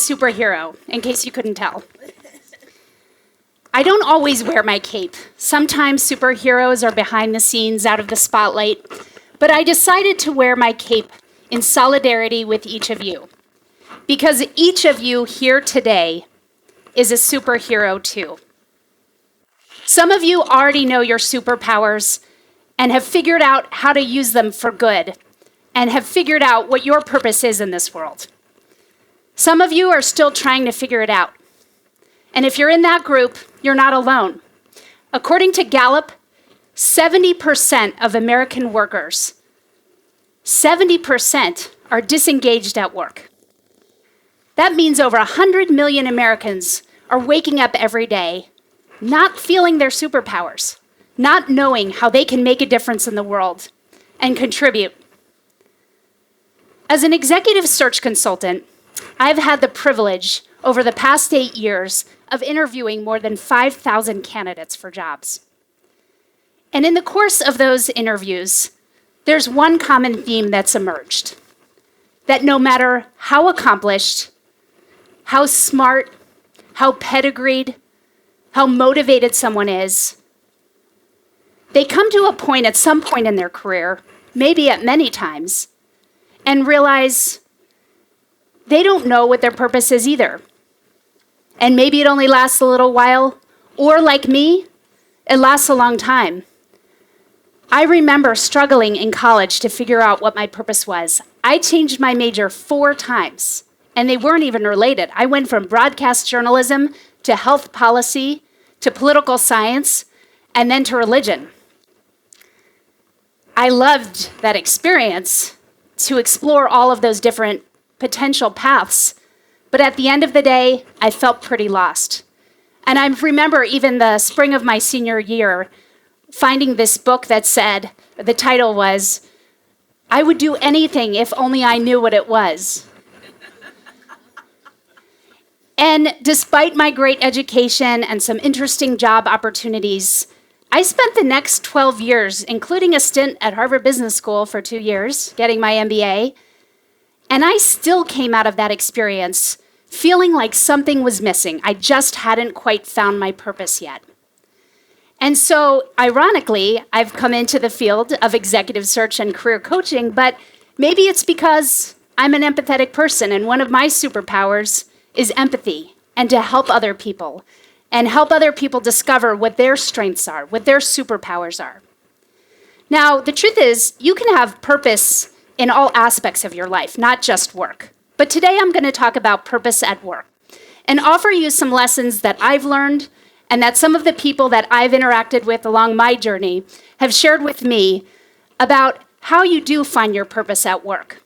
superhero, in case you couldn't tell. I don't always wear my cape. Sometimes superheroes are behind the scenes, out of the spotlight, but I decided to wear my cape in solidarity with each of you, because each of you here today is a superhero too. Some of you already know your superpowers and have figured out how to use them for good and have figured out what your purpose is in this world. Some of you are still trying to figure it out. And if you're in that group, you're not alone. According to Gallup, 70% of American workers, 70% are disengaged at work. That means over 100 million Americans are waking up every day not feeling their superpowers, not knowing how they can make a difference in the world and contribute. As an executive search consultant, I've had the privilege over the past 8 years of interviewing more than 5,000 candidates for jobs. And in the course of those interviews, there's one common theme that's emerged, that no matter how accomplished, how smart, how pedigreed, how motivated someone is, they come to a point at some point in their career, maybe at many times, and realize they don't know what their purpose is either. And maybe it only lasts a little while, or like me, it lasts a long time. I remember struggling in college to figure out what my purpose was. I changed my major 4 times, and they weren't even related. I went from broadcast journalism to health policy to political science, and then to religion. I loved that experience to explore all of those different potential paths, but at the end of the day, I felt pretty lost. And I remember even the spring of my senior year, finding this book that said, the title was, "I would do anything if only I knew what it was." And despite my great education and some interesting job opportunities, I spent the next 12 years, including a stint at Harvard Business School for 2 years, getting my MBA, and I still came out of that experience feeling like something was missing. I just hadn't quite found my purpose yet. And so, ironically, I've come into the field of executive search and career coaching, but maybe it's because I'm an empathetic person, and one of my superpowers is empathy, and to help other people, and help other people discover what their strengths are, what their superpowers are. Now, the truth is, you can have purpose in all aspects of your life, not just work. But today I'm going to talk about purpose at work and offer you some lessons that I've learned and that some of the people that I've interacted with along my journey have shared with me about how you do find your purpose at work.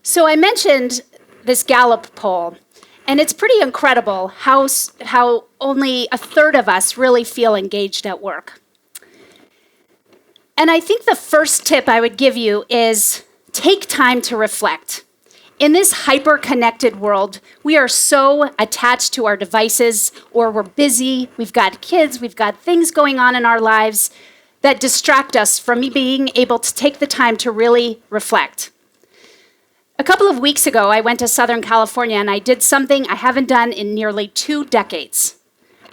So I mentioned this Gallup poll, and it's pretty incredible how only a third of us really feel engaged at work. And I think the first tip I would give you is take time to reflect. In this hyper-connected world, we are so attached to our devices, or we're busy, we've got kids, we've got things going on in our lives that distract us from being able to take the time to really reflect. A couple of weeks ago, I went to Southern California and I did something I haven't done in nearly 2 decades.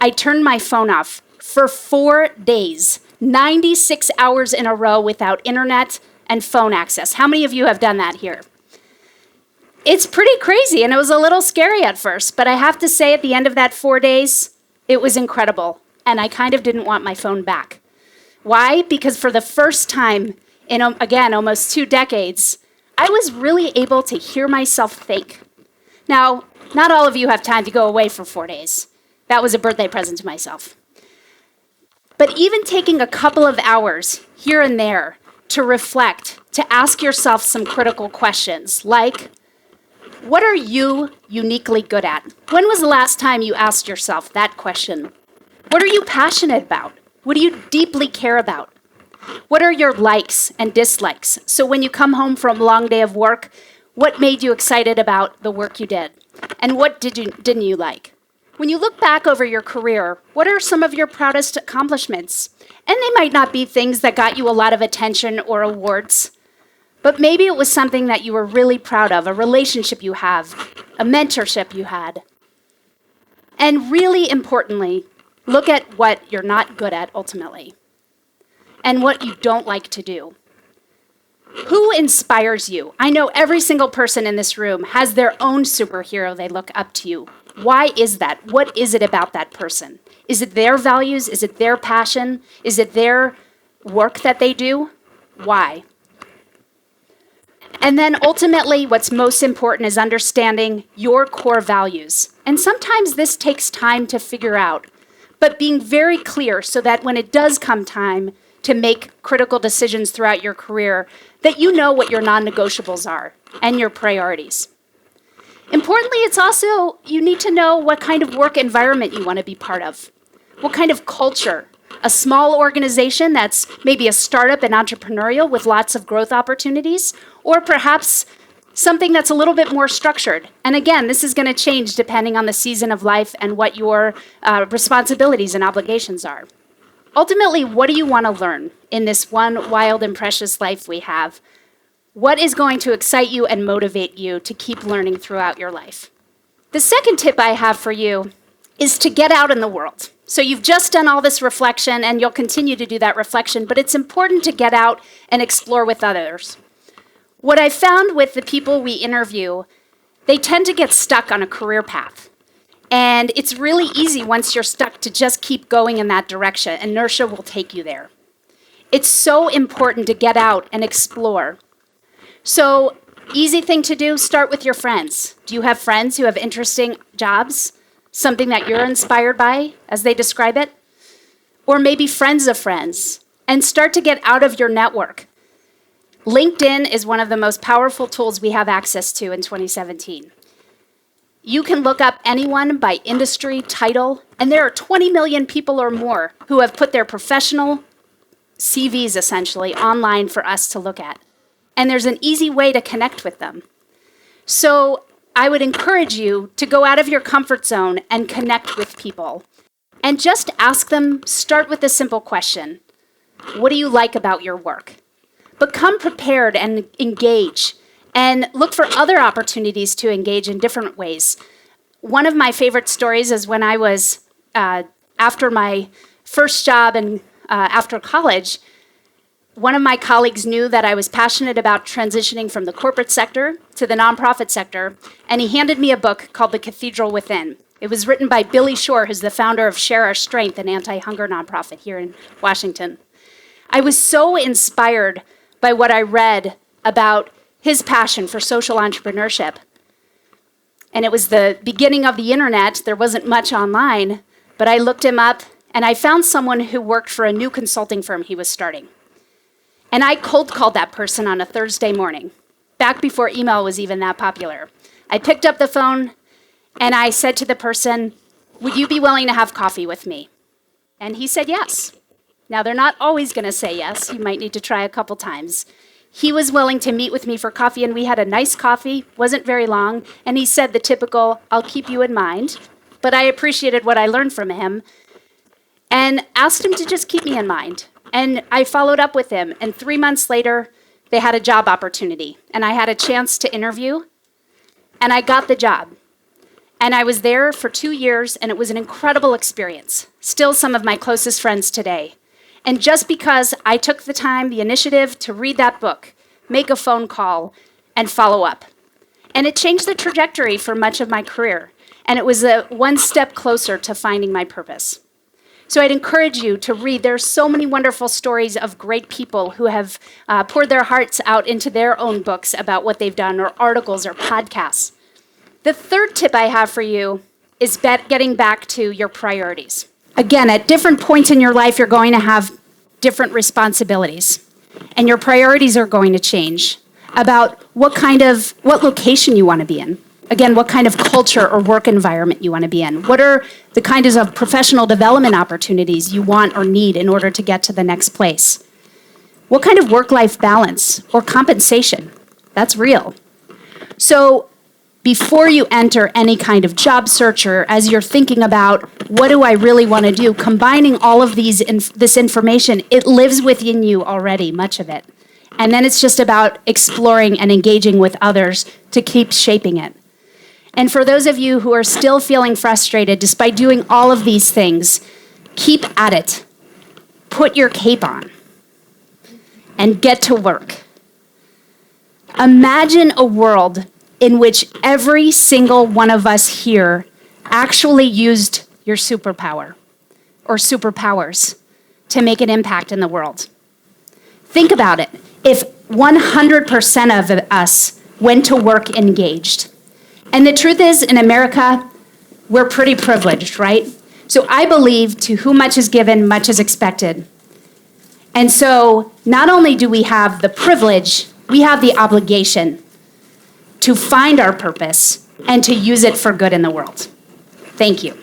I turned my phone off for 4 days, 96 hours in a row without internet and phone access. How many of you have done that here? It's pretty crazy, and it was a little scary at first, but I have to say at the end of that 4 days, it was incredible, and I kind of didn't want my phone back. Why? Because for the first time in, again, almost 2 decades, I was really able to hear myself think. Now, not all of you have time to go away for 4 days. That was a birthday present to myself. But even taking a couple of hours here and there to reflect, to ask yourself some critical questions, like, what are you uniquely good at? When was the last time you asked yourself that question? What are you passionate about? What do you deeply care about? What are your likes and dislikes? So when you come home from a long day of work, what made you excited about the work you did? And what didn't you like? When you look back over your career, what are some of your proudest accomplishments? And they might not be things that got you a lot of attention or awards, but maybe it was something that you were really proud of, a relationship you have, a mentorship you had. And really importantly, look at what you're not good at ultimately and what you don't like to do. Who inspires you? I know every single person in this room has their own superhero they look up to you. Why is that? What is it about that person? Is it their values? Is it their passion? Is it their work that they do? Why? And then ultimately, what's most important is understanding your core values. And sometimes this takes time to figure out, but being very clear so that when it does come time to make critical decisions throughout your career, that you know what your non-negotiables are and your priorities. Importantly, it's also, you need to know what kind of work environment you want to be part of. What kind of culture? A small organization that's maybe a startup and entrepreneurial with lots of growth opportunities, or perhaps something that's a little bit more structured. And again, this is going to change depending on the season of life and what your responsibilities and obligations are. Ultimately, what do you want to learn in this one wild and precious life we have? What is going to excite you and motivate you to keep learning throughout your life? The second tip I have for you is to get out in the world. So you've just done all this reflection, and you'll continue to do that reflection, but it's important to get out and explore with others. What I found with the people we interview, they tend to get stuck on a career path. And it's really easy once you're stuck to just keep going in that direction. Inertia will take you there. It's so important to get out and explore. So, easy thing to do, start with your friends. Do you have friends who have interesting jobs? Something that you're inspired by, as they describe it? Or maybe friends of friends. And start to get out of your network. LinkedIn is one of the most powerful tools we have access to in 2017. You can look up anyone by industry, title, and there are 20 million people or more who have put their professional CVs essentially online for us to look at. And there's an easy way to connect with them. So I would encourage you to go out of your comfort zone and connect with people. And just ask them, start with a simple question. What do you like about your work? Become prepared and engage. And look for other opportunities to engage in different ways. One of my favorite stories is when I was, after my first job and after college, one of my colleagues knew that I was passionate about transitioning from the corporate sector to the nonprofit sector, and he handed me a book called The Cathedral Within. It was written by Billy Shore, who's the founder of Share Our Strength, an anti-hunger nonprofit here in Washington. I was so inspired by what I read about his passion for social entrepreneurship. And it was the beginning of the internet. There wasn't much online, but I looked him up and I found someone who worked for a new consulting firm he was starting. And I cold called that person on a Thursday morning, back before email was even that popular. I picked up the phone and I said to the person, "Would you be willing to have coffee with me?" And he said yes. Now, they're not always going to say yes. You might need to try a couple times. He was willing to meet with me for coffee, and we had a nice coffee, wasn't very long, and he said the typical, "I'll keep you in mind," but I appreciated what I learned from him and asked him to just keep me in mind. And I followed up with him, and 3 months later, they had a job opportunity, and I had a chance to interview, and I got the job. And I was there for 2 years, and it was an incredible experience. Still some of my closest friends today. And just because I took the time, the initiative to read that book, make a phone call, and follow up. And it changed the trajectory for much of my career. And it was one step closer to finding my purpose. So I'd encourage you to read. There are so many wonderful stories of great people who have poured their hearts out into their own books about what they've done, or articles or podcasts. The third tip I have for you is getting back to your priorities. Again, at different points in your life, you're going to have different responsibilities, and your priorities are going to change about what location you want to be in. Again, what kind of culture or work environment you want to be in. What are the kinds of professional development opportunities you want or need in order to get to the next place? What kind of work-life balance or compensation? That's real. So before you enter any kind of job search, or as you're thinking about what do I really want to do, combining all of this information, it lives within you already, much of it. And then it's just about exploring and engaging with others to keep shaping it. And for those of you who are still feeling frustrated despite doing all of these things, keep at it. Put your cape on and get to work. Imagine a world in which every single one of us here actually used your superpower or superpowers to make an impact in the world. Think about it. If 100% of us went to work engaged. And the truth is, in America, we're pretty privileged, right? So I believe to whom much is given, much is expected. And so not only do we have the privilege, we have the obligation to find our purpose and to use it for good in the world. Thank you.